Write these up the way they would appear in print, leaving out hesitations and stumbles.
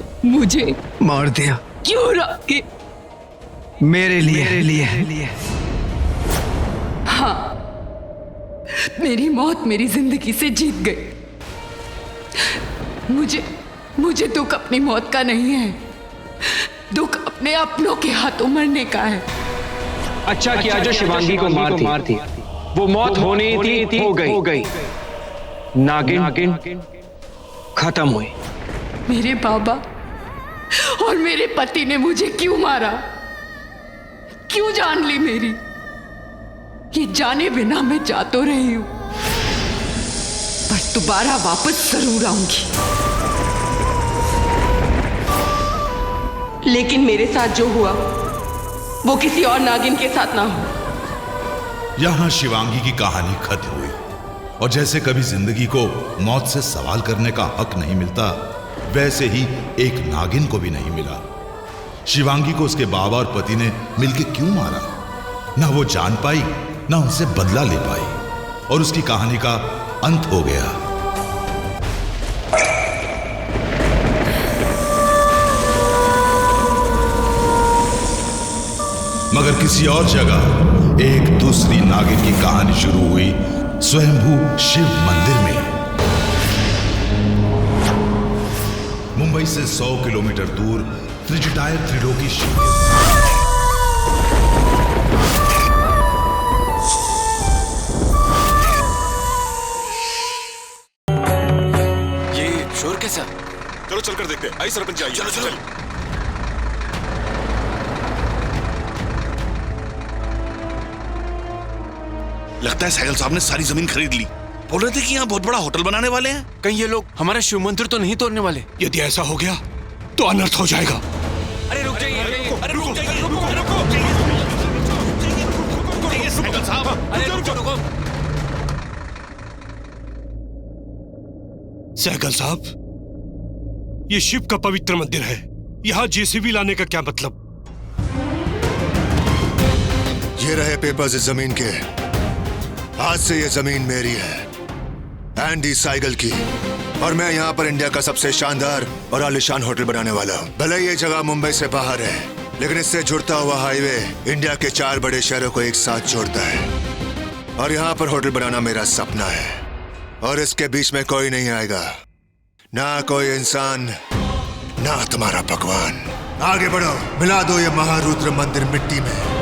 आपने मुझे मार दिया। क्यों राके? मेरे लिए। हाँ, मेरी मौत मेरी जिंदगी से जीत गई। मुझे दुख अपनी मौत का नहीं है, दुख अपने अपनों के हाथों मरने का है। अच्छा किया जो शिवांगी को मार थी। वो मौत होनी थी, हो गई। नागिन खत्म हुई। मेरे बाबा और मेरे पति ने मुझे क्यों मारा? क्यों जान ली मेरी? ये जाने बिना मैं जा तो रही हूं, पर दोबारा वापस जरूर आऊंगी। लेकिन मेरे साथ जो हुआ वो किसी और नागिन के साथ ना हो। यहां शिवांगी की कहानी खत्म हुई। और जैसे कभी जिंदगी को मौत से सवाल करने का हक नहीं मिलता, वैसे ही एक नागिन को भी नहीं मिला। शिवांगी को उसके बाबा और पति ने मिलकर क्यों मारा, ना वो जान पाई, ना उनसे बदला ले पाई, और उसकी कहानी का अंत हो गया। मगर किसी और जगह एक दूसरी नागिन की कहानी शुरू हुई, स्वयंभू शिव मंदिर में। मुंबई से 100 किलोमीटर दूर त्रिजटाय त्रिलोकी शिव। ये शोर कैसा? चलो चलकर देखते हैं। आई सरपंच, आइए। चलो। लगता है सैगल साहब ने सारी जमीन खरीद ली। बोल रहे थे कि यहाँ बहुत बड़ा होटल बनाने वाले हैं। कहीं ये लोग हमारा शिव मंदिर तो नहीं तोड़ने वाले? यदि ऐसा हो गया तो अनर्थ हो जाएगा। अरे रुक जाइए, अरे रुक जाइए, सैगल साहब, अरे रुको। सैगल साहब, ये शिव का पवित्र मंदिर है, यहाँ जेसीबी लाने का क्या मतलब? ये रहे पेपर्स इस जमीन के। आज से ये जमीन मेरी है, एंडी साइगल की, और मैं यहाँ पर इंडिया का सबसे शानदार और आलीशान होटल बनाने वाला हूँ। भले ये जगह मुंबई से बाहर है, लेकिन इससे जुड़ता हुआ हाईवे इंडिया के 4 बड़े शहरों को एक साथ जोड़ता है। और यहाँ पर होटल बनाना मेरा सपना है, और इसके बीच में कोई नहीं आएगा, ना कोई इंसान, ना तुम्हारा भगवान। आगे बढ़ो, मिला दो ये महारुद्र मंदिर मिट्टी में।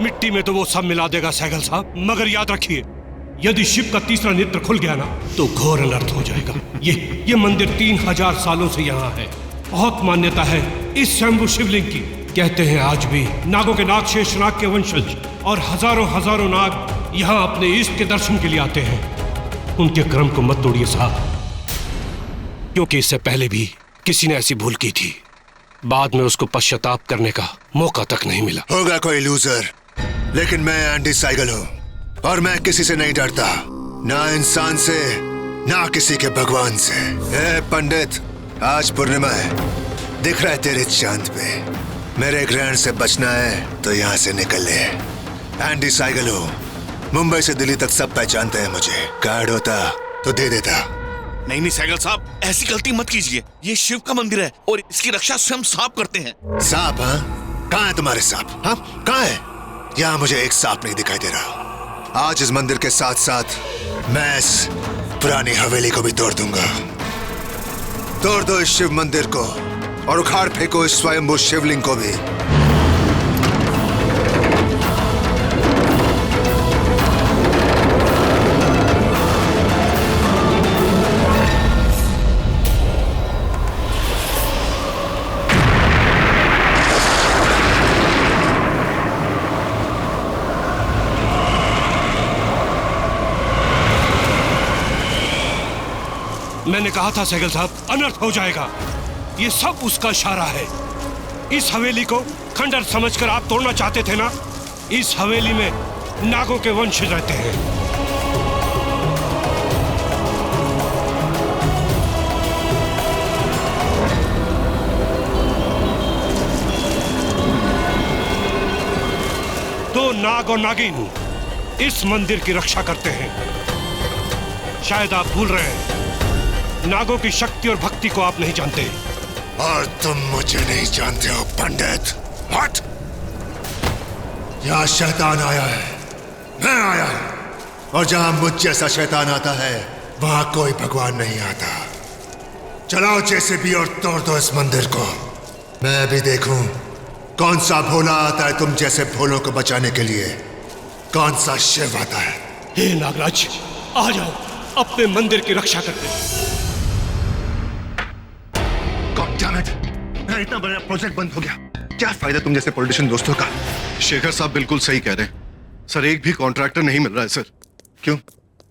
मिट्टी में तो वो सब मिला देगा सैगल साहब, मगर याद रखिए, यदि शिव का तीसरा नेत्र खुल गया ना, तो घोर अनर्थ हो जाएगा। ये मंदिर 3000 सालों से यहाँ है। बहुत मान्यता है इस स्वयंभू शिवलिंग की। कहते हैं आज भी नागों के नाग शेषनाग के वंशज और हजारों नाग यहाँ अपने इष्ट के दर्शन के लिए आते हैं। उनके क्रम को मत तोड़िए साहब, क्योंकि इससे पहले भी किसी ने ऐसी भूल की थी, बाद में उसको पश्चाताप करने का मौका तक नहीं मिला। होगा कोई लूजर, लेकिन मैं एंडी साइगल हूँ, और मैं किसी से नहीं डरता, ना इंसान से, ना किसी के भगवान से। ए पंडित, आज पूर्णिमा है, दिख रहा है तेरे चांद पे। मेरे ग्रहण से बचना है तो यहाँ से निकल ले। एंडी साइगल हूँ, मुंबई से दिल्ली तक सब पहचानते हैं मुझे। कार्ड होता तो दे देता। नहीं सैगल साहब, ऐसी गलती मत कीजिए। ये शिव का मंदिर है और इसकी रक्षा स्वयं सांप करते हैं। सांप? हाँ, कहाँ है तुम्हारे सांप? हाँ, कहाँ है? यहाँ मुझे एक सांप नहीं दिखाई दे रहा। आज इस मंदिर के साथ साथ मैं इस पुरानी हवेली को भी तोड़ दूंगा। तोड़ दो इस शिव मंदिर को और उखाड़ फेंको इस स्वयंभू शिवलिंग को भी। मैंने कहा था सैगल साहब, अनर्थ हो जाएगा। ये सब उसका इशारा है। इस हवेली को खंडर समझकर आप तोड़ना चाहते थे ना? इस हवेली में नागों के वंश रहते हैं। तो नाग और नागिन इस मंदिर की रक्षा करते हैं। शायद आप भूल रहे हैं, नागों की शक्ति और भक्ति को आप नहीं जानते। और तुम मुझे नहीं जानते हो पंडित। व्हाट? यहाँ शैतान आया है, मैं आया हूं। और जहां मुझ जैसा शैतान आता है वहां कोई भगवान नहीं आता। चलाओ जेसीबी और तोड़ दो इस मंदिर को। मैं भी देखूं कौन सा भोला आता है तुम जैसे भोलों को बचाने के लिए, कौन सा शिव आता है। हे नागराज, आ जाओ, अपने मंदिर की रक्षा करते। God damn it! मेरा इतना बड़ा प्रोजेक्ट बंद हो गया। क्या फायदा तुम जैसे पॉलिटिशियन दोस्तों का। शेखर साहब बिल्कुल सही कह रहे हैं सर, एक भी कॉन्ट्रैक्टर नहीं मिल रहा है सर। क्यों?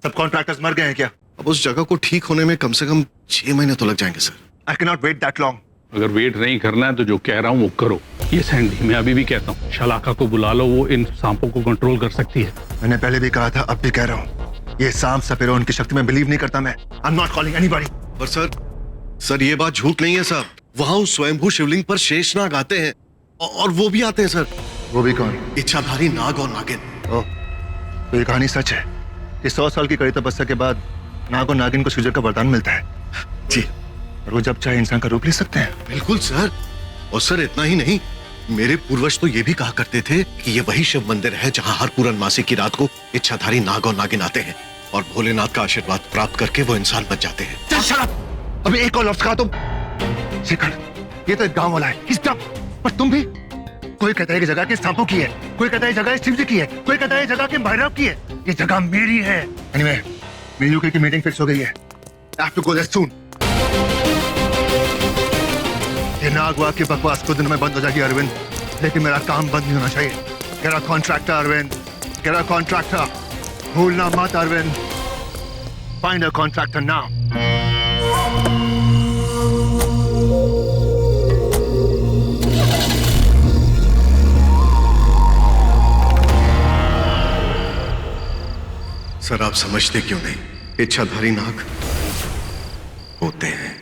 सब कॉन्ट्रैक्टर्स मर गए हैं क्या? अब उस जगह को ठीक होने में कम से कम 6 महीने तो लग जाएंगे sir. I cannot wait that long. अगर वेट नहीं करना है तो जो कह रहा हूँ वो करो। ये सैंडी, मैं अभी भी कहता हूँ शलाका को बुला लो, वो इन सांपों को कंट्रोल कर सकती है। मैंने पहले भी कहा था, अब भी कह रहा हूँ, ये सांप सपेरों उनकी शक्ति में बिलीव नहीं करता मैं। I'm not calling anybody. पर सर ये बात झूठ नहीं है साहब। वहां उस स्वयंभू शिवलिंग पर शेषनाग आते हैं और वो भी आते हैं सर। वो भी कौन? इच्छाधारी नाग और नागिन। ओह, तो ये कहानी सच है कि 100 साल की कड़ी तपस्या के बाद नाग और नागिन को सूर्य का वरदान मिलता है। जी। और वो जब चाहे इंसान का रूप ले सकते हैं। बिल्कुल सर। और सर इतना ही नहीं, मेरे पूर्वज तो ये भी कहा करते थे कि ये वही शिव मंदिर है जहां हर पूर्णमासी की रात को इच्छाधारी नाग और नागिन आते हैं और भोलेनाथ का आशीर्वाद प्राप्त करके वो इंसान बच जाते हैं। अभी एक और लफ्ज कहा तुम। शेखर, ये तो एक गांव वाला है, He's dumb. पर तुम भी। कोई कहता है कि जगह के सांपों की है, कोई कहता है जगह शिव जी की है, कोई कहता है जगह के भैरव की है। ये जगह मेरी है। Anyway, मेरी यूके की मीटिंग फिक्स हो गई है। I have to go there soon. ये नागवा की बकवास कुछ दिन में बंद हो जाएगी अरविंद, लेकिन मेरा काम बंद नहीं होना चाहिए। Get a contractor, Arvind. Get a contractor. भूलना मत Arvind. Find a contractor now. Sir आप समझते क्यों नहीं, इच्छाधारी नाग होते हैं।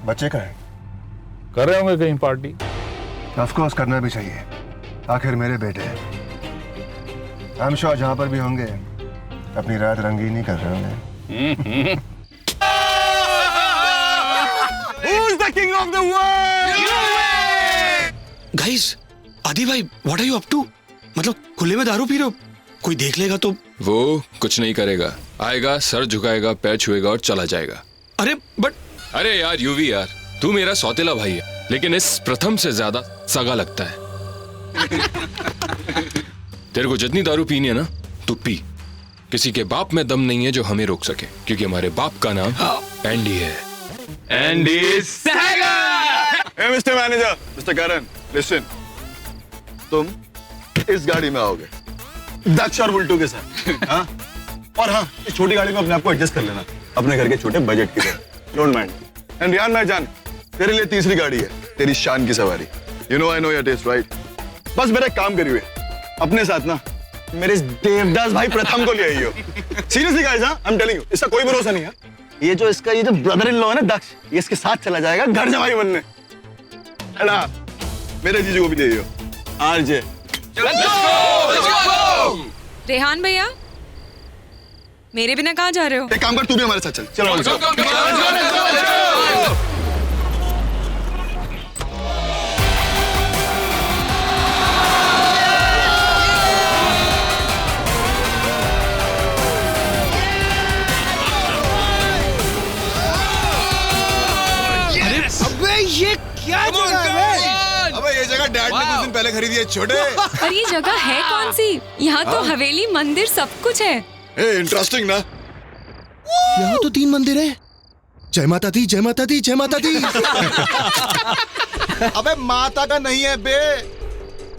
बच्चे का है? कर रहे होंगे कहीं पार्टी। ऑफ कोर्स करना भी चाहिए, आखिर मेरे बेटे हैं। I'm sure जहां पर भी होंगे अपनी रात रंगीन ही कर रहे होंगे। Who's the king of the world? Guys, आदि भाई, what are you up to? मतलब खुले में दारू पी रहे हो? कोई देख लेगा तो? वो कुछ नहीं करेगा, आएगा, सर झुकाएगा, पैर छुएगा और चला जाएगा। अरे यार यूवी यार, तू मेरा सौतेला भाई है, लेकिन इस प्रथम से ज्यादा सगा लगता है। तेरे को जितनी दारू पीनी है ना, तू पी। किसी के बाप में दम नहीं है जो हमें रोक सके, क्योंकि हमारे बाप का नाम एंडी है। Andy Sehgal. Hey, Mr. Manager, Mr. Karan, listen. तुम इस गाड़ी में आओगे दक्ष और बुल्टू के साथ। हाँ? और हाँ, इस छोटी गाड़ी में अपने आप को एडजस्ट कर लेना, अपने घर के छोटे बजट की तरह। Don't mind. एंड रियान भाई जान, तेरे लिए तीसरी गाड़ी है, तेरी शान की सवारी। You know I know your taste, right? बस मेरा एक काम करिए, अपने साथ ना मेरे इस देवदास भाई प्रथम को ले आइयो। सीरियसली गाइस, हाँ, I'm telling you, इसका कोई भरोसा नहीं है। ये जो ब्रदर इन लॉ है ना दक्ष, ये इसके साथ चला जाएगा घर जमाई बनने। हेला, मेरे जीजू को भी ले आइयो। आरजे। रेहान भैया, मेरे बिना कहाँ जा रहे हो? एक काम कर, तू भी हमारे साथ चल। चलो। अबे ये क्या जगह है? अबे ये जगह डैड ने कुछ दिन पहले खरीदी है छोटे। और ये जगह है कौन सी? यहाँ तो हवेली, मंदिर सब कुछ है। इंटरेस्टिंग ना? यहाँ तो 3 मंदिर है। जय माता दी, जय माता दी, जय माता दी। अबे माता का नहीं है बे,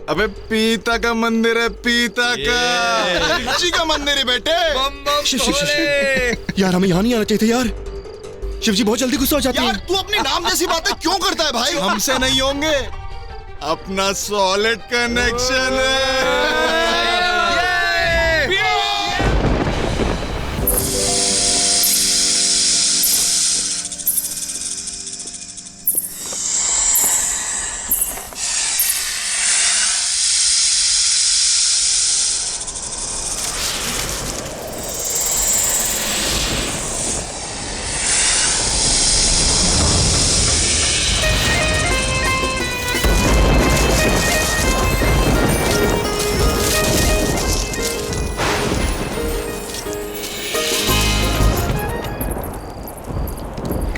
अबे पीता का मंदिर है, पीता का। शिव का मंदिर है बेटे। शिव। यार हमें यहाँ नहीं आना चाहिए था यार, शिव जी बहुत जल्दी गुस्सा हो जाते हैं। यार तू अपने नाम जैसी बातें क्यों करता है भाई? हमसे नहीं होंगे, अपना सॉलिड कनेक्शन है।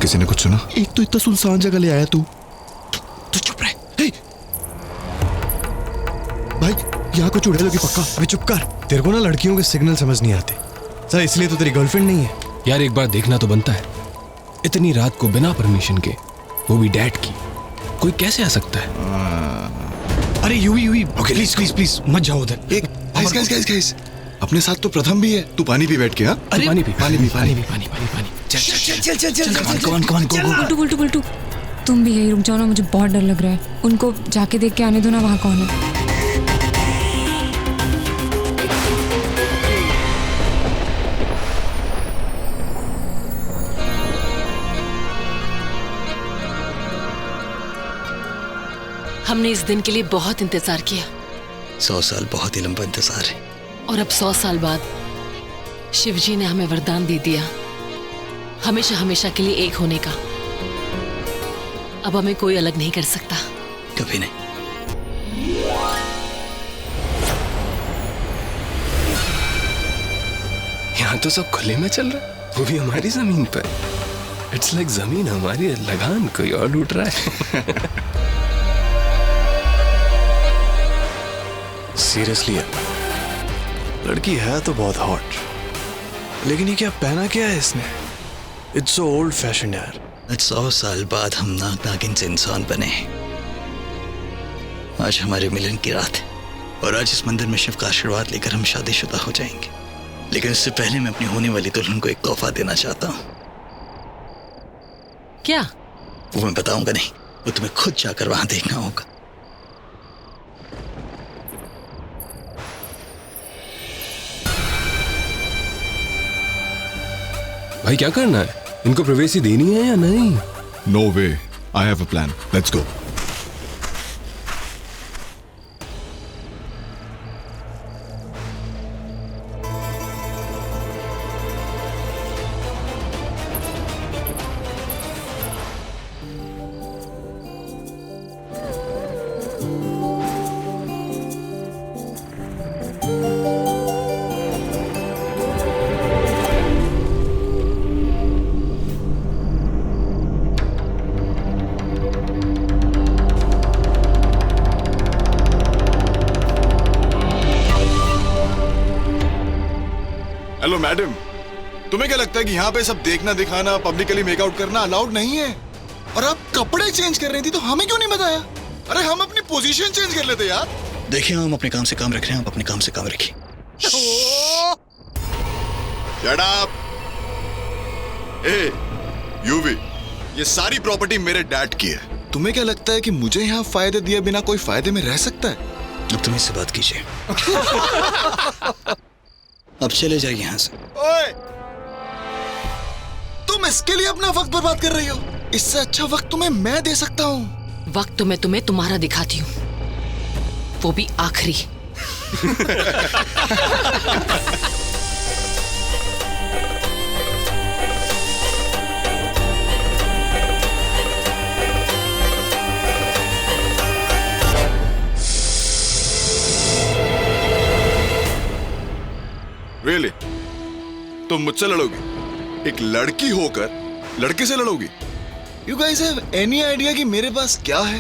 किसी ने कुछ सुना? एक तो इतना सुनसान जगह ले आया तू। तू चुप रहे। हे! भाई यहाँ को चुड़ैल होगी पक्का। अबे चुप कर, तेरे को ना लड़कियों के सिग्नल समझ नहीं आते। सर इसलिए तो तेरी गर्लफ्रेंड नहीं है। यार एक बार देखना तो बनता है। इतनी रात को बिना परमिशन के, वो भी डैड की, कोई कैसे आ सकता है? अरे UV okay please please please मत जाओ उधर। एक गाइस अपने साथ तो प्रथम भी है। तू पानी पी बैठ के। हाँ पानी पी। बुल्टू बुल्टू बुल्टू, तुम भी यही रुक जाओ ना, मुझे बहुत डर लग रहा है। उनको जाके देख के आने दो ना, वहाँ कौन है। हमने इस दिन के लिए बहुत इंतजार किया। 100 साल बहुत ही लंबा इंतजार है। और अब 100 साल बाद शिवजी ने हमें वरदान दे दिया, हमेशा हमेशा के लिए एक होने का। अब हमें कोई अलग नहीं कर सकता। कभी नहीं। यहाँ तो सब खुले में चल रहा है, वो भी हमारी जमीन पर। इट्स लाइक जमीन हमारी लगान कोई और लूट रहा है। सीरियसली लड़की है तो बहुत हॉट, लेकिन ये क्या पहना क्या है इसने? इट्स सो ओल्ड फैशन यार। 100 साल बाद हम नाग नागिन से इंसान बने। आज हमारे मिलन की रात है और आज इस मंदिर में शिव का आशीर्वाद लेकर हम शादीशुदा हो जाएंगे। लेकिन इससे पहले मैं अपनी होने वाली दुल्हन को एक तोहफा देना चाहता हूँ। क्या? वो मैं बताऊंगा नहीं, वो तुम्हें खुद जाकर वहां देखना होगा। भाई क्या करना है? इनको प्रवेशी देनी है या नहीं? No way, I have a plan, let's go. Hello madam, तुम्हें क्या लगता है कि यहाँ पे सब देखना दिखाना, पब्लिकली मेकआउट करना अलाउड नहीं है? और आप कपड़े चेंज कर रही थी तो हमें क्यों नहीं बताया? अरे हम अपनी पोजीशन चेंज कर लेते यार। देखिए हम अपने काम से काम रख रहे हैं, आप अपने काम से काम रखिए। Shut up! ए, यूवी, ये सारी प्रॉपर्टी मेरे डैड की है। तुम्हें क्या लगता है कि मुझे यहाँ फायदे दिए बिना कोई फायदे में रह सकता है? अब तुम इससे बात कीजिए। अब चले जाइए यहाँ से। ओए, तुम इसके लिए अपना वक्त बर्बाद कर रही हो? इससे अच्छा वक्त तुम्हें मैं दे सकता हूँ। वक्त तो मैं तुम्हें तुम्हारा दिखाती हूँ, वो भी आखिरी। Really? तुम मुझसे लड़ोगी? एक लड़की होकर लड़के से लड़ोगी? You guys have any idea कि मेरे पास क्या है?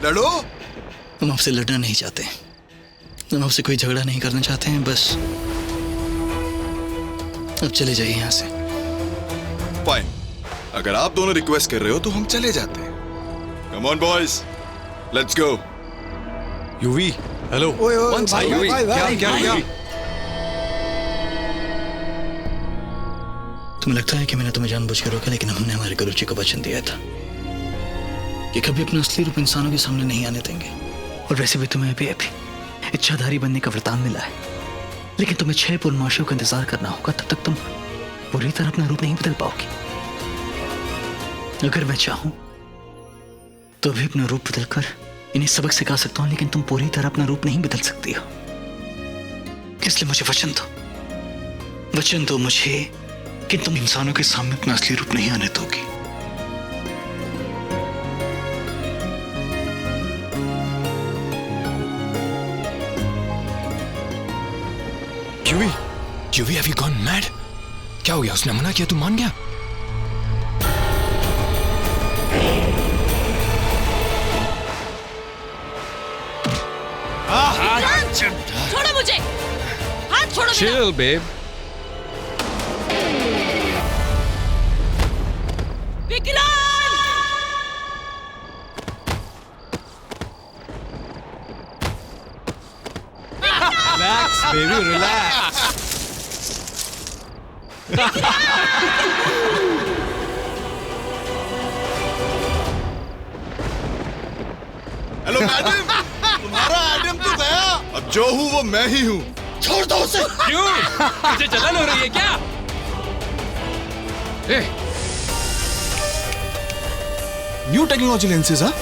लड़ो। हम आपसे लड़ना नहीं चाहते, हम आपसे कोई झगड़ा नहीं करना चाहते हैं, बस अब चले जाइए यहाँ से। फाइन, अगर आप दोनों रिक्वेस्ट कर रहे हो तो हम चले जाते हैं। Come on boys, let's go. UV hello. क्या? तुम्हें लगता है कि मैंने तुम्हें जानबूझ कर रोका, लेकिन हमने हमारे गुरुजी को वचन दिया था कि कभी अपना असली रूप इंसानों के सामने नहीं आने देंगे। और वैसे भी तुम्हें अभी इच्छाधारी बनने का वरदान मिला है, लेकिन तुम्हें 6 पूर्णमासियों का इंतजार करना होगा। तब तक तुम पूरी तरह अपना रूप नहीं बदल पाओगी। अगर मैं चाहूं तो भी अपना रूप बदलकर इन्हें सबक सिखा सकता हूं, लेकिन तुम पूरी तरह अपना रूप नहीं बदल सकती हो। इसलिए मुझे वचन दो मुझे कि तुम इंसानों के सामने अपना असली रूप नहीं आने दोगी। UV, UV, have you gone mad? क्या हो गया? उसने मना किया, तू मान गया? छोड़ो मुझे, हाथ छोड़ो। Chill, babe. Relax, baby, relax. Hello madam, तुम्हारा एडम तो गया। अब जो हूँ वो मैं ही हूँ। छोड़ दो उसे। क्यों? तुझे जलन हो रही है क्या? न्यू टेक्नोलॉजी लेंसेज, हाँ?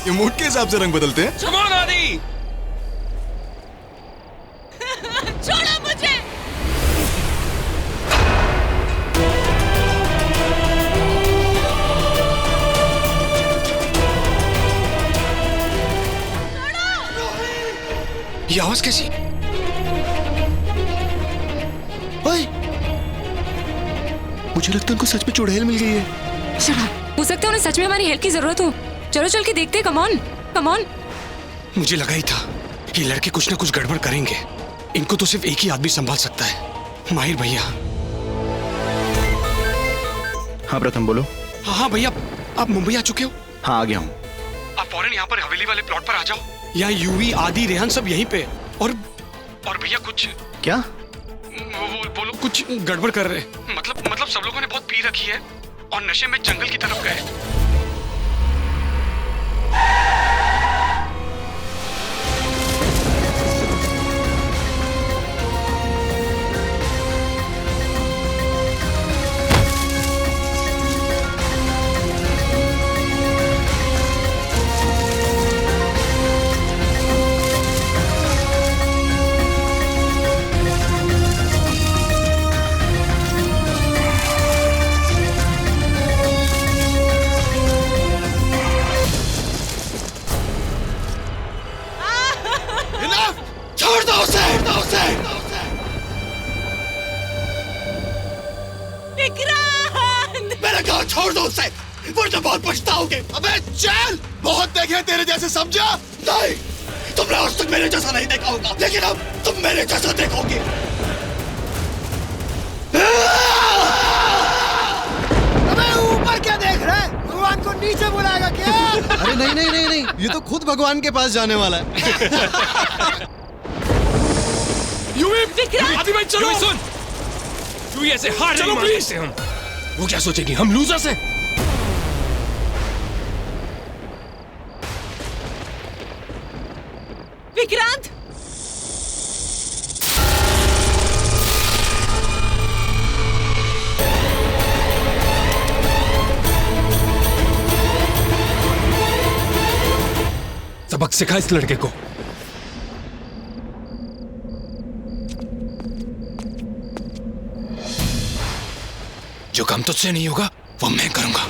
ये मूड के हिसाब से रंग बदलते हैं। Come on, आदि। छोड़ो मुझे। ये आवाज कैसी? ओए, मुझे लगता है उनको सच में चुड़ैल मिल गई है। शराब, हो सकता है उन्हें सच में हमारी हेल्प की जरूरत हो। चलो चल के देखते हैं। Come on, come on. मुझे लगा ही था ये लड़के कुछ ना कुछ गड़बड़ करेंगे। इनको तो सिर्फ एक ही आदमी संभाल सकता है, माहिर भैया। हाँ प्रथम बोलो। हाँ भैया, आप मुंबई आ चुके हो? हाँ आ गया हूँ। आप फौरन यहाँ पर हवेली वाले प्लॉट पर आ जाओ। यहाँ यूवी, आदि, रेहान सब यहीं पे। और भैया कुछ क्या? वो लोग कुछ गड़बड़ कर रहे हैं। मतलब सब लोगों ने बहुत पी रखी है और नशे में जंगल की तरफ गए। मैंने कहा छोड़ दो उसे, वरना बहुत पछताओगे। अबे चल, बहुत देखे तेरे जैसे, समझा? नहीं, तुमने आज तक मेरे जैसा नहीं देखा होगा, लेकिन अब तुम मेरे जैसा देखोगे। अबे ऊपर क्या देख रहा है? भगवान को नीचे बुलाएगा क्या? अरे नहीं नहीं नहीं नहीं, ये तो खुद भगवान के पास जाने वाला है। आदि भाई चलो। सुन, तू ऐसे हार नहीं मान सकते हम। वो क्या सोचेगी, हम लूजर्स हैं? विक्रांत, सबक सिखा इस लड़के को। जो काम तुझसे नहीं होगा वो मैं करूंगा।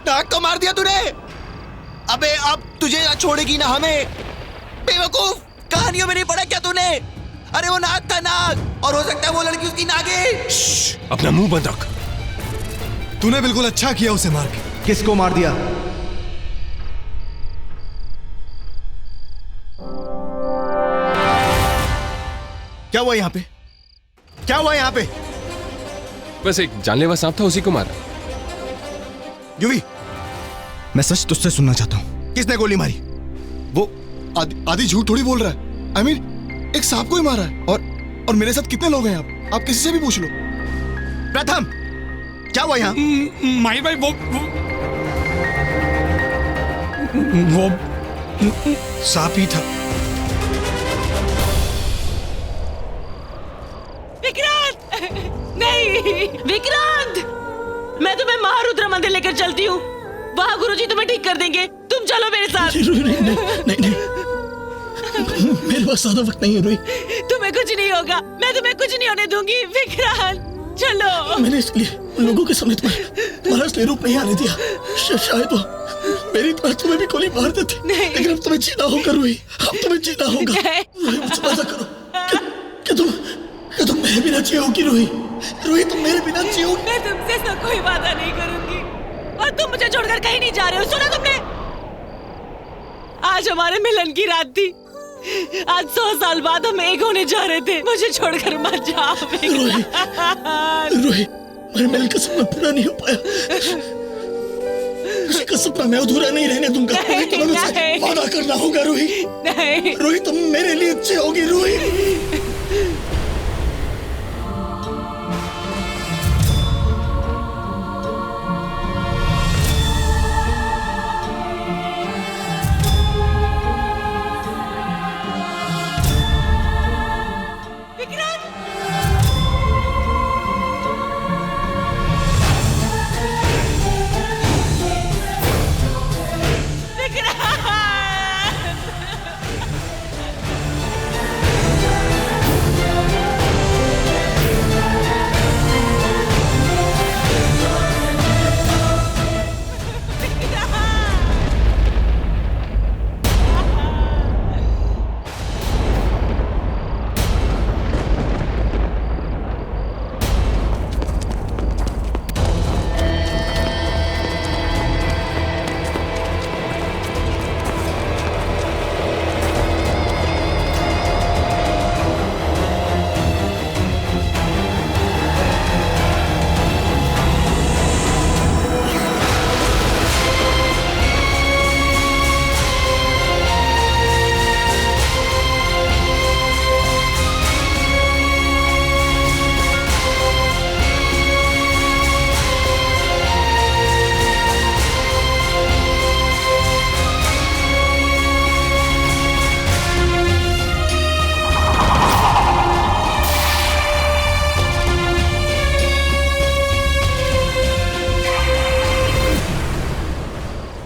नाक को मार दिया तूने। अबे अब तुझे ना छोड़ेगी ना हमें। बेवकूफ, कहानियों में नहीं पढ़ा क्या तूने? अरे वो नाग था, नाग, और हो सकता है वो लड़की उसकी नागिन। अपना मुंह बंद रख। तूने बिल्कुल अच्छा किया उसे मार के। किसको मार दिया? क्या हुआ यहाँ पे? क्या हुआ यहाँ पे? बस एक जानलेवा सांप था, उसी को मारा। यूवी, मैं सच तुझसे सुनना चाहता हूँ। किसने गोली मारी? वो आदि झूठ थोड़ी बोल रहा है। I mean, एक सांप को ही मारा है। और मेरे साथ कितने लोग हैं आप किसी से भी पूछ लो। प्रथम, क्या हुआ यहाँ? माही भाई वो सांप ही था। विक्रांत! नहीं विक्रांत, मैं तुम्हें महारुद्र मंदिर लेकर चलती हूँ। वहाँ गुरुजी तुम्हें ठीक कर देंगे। तुम चलो मेरे साथ। नहीं, मेरे पास ज्यादा वक्त नहीं है रोही। तुम्हें कुछ नहीं होगा, मैं तुम्हें कुछ नहीं होने दूंगी। विक्रांत चलो। मैंने इसलिए लोगों के सामने तुम्हारा असली रूप नहीं आने दिया। शायद वो मेरी तरह तुम्हें भी गोली मार देती। लेकिन अब तुम्हें जीना होगा रोही, अब तुम्हें जीना होगा। मुझसे वादा करो कि तुम मेरे बिना जियोगी रोही। रोही तुम मेरे बिना जियोगी। मैं तुमसे ऐसा कोई वादा नहीं करूंगी और तुम मुझे छोड़कर कहीं नहीं जा रहे हो। सुना तुमने? आज हमारे मिलन की रात थी। आज 100 साल बाद हम एक होने जा रहे थे। मुझे छोड़कर मत जाओ रोही, मेरे मिलन का सपना पूरा नहीं हो पाया। किसी का सपना मैं अधूरा नहीं रहने दूंगा। तुम्हें मुझसे वादा करना होगा रोही। रोही तुम मेरे लिए अच्छी होगी रोही।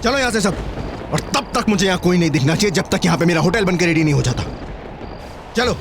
चलो यहाँ से सब। और तब तक मुझे यहाँ कोई नहीं दिखना चाहिए जब तक यहाँ पे मेरा होटल बनकर रेडी नहीं हो जाता। चलो।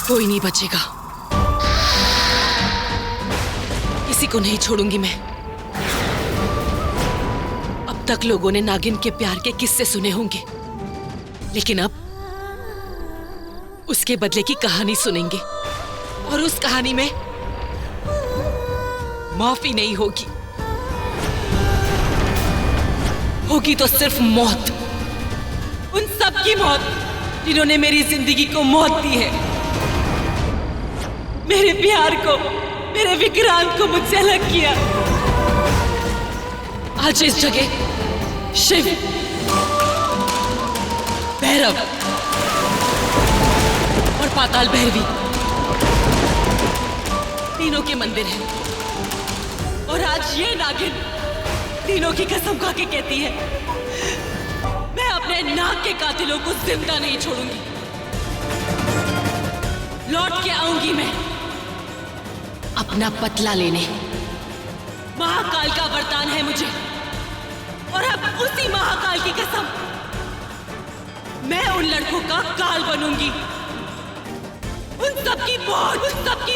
कोई नहीं बचेगा। किसी को नहीं छोड़ूंगी मैं। अब तक लोगों ने नागिन के प्यार के किस्से सुने होंगे, लेकिन अब उसके बदले की कहानी सुनेंगे। और उस कहानी में माफी नहीं होगी, होगी तो सिर्फ मौत। उन सब की मौत जिन्होंने मेरी जिंदगी को मौत दी है। मेरे प्यार को, मेरे विक्रांत को मुझसे अलग किया। आज इस जगह शिव, भैरव और पाताल भैरवी तीनों के मंदिर हैं। और आज ये नागिन तीनों की कसम खा के कहती है, मैं अपने नाग के कातिलों को जिंदा नहीं छोड़ूंगी। लौट के आऊंगी मैं अपना बदला लेने। महाकाल का वरदान है मुझे, और अब उसी महाकाल की कसम मैं उन लड़कों का काल बनूंगी। उन सब की मौत, उन सब की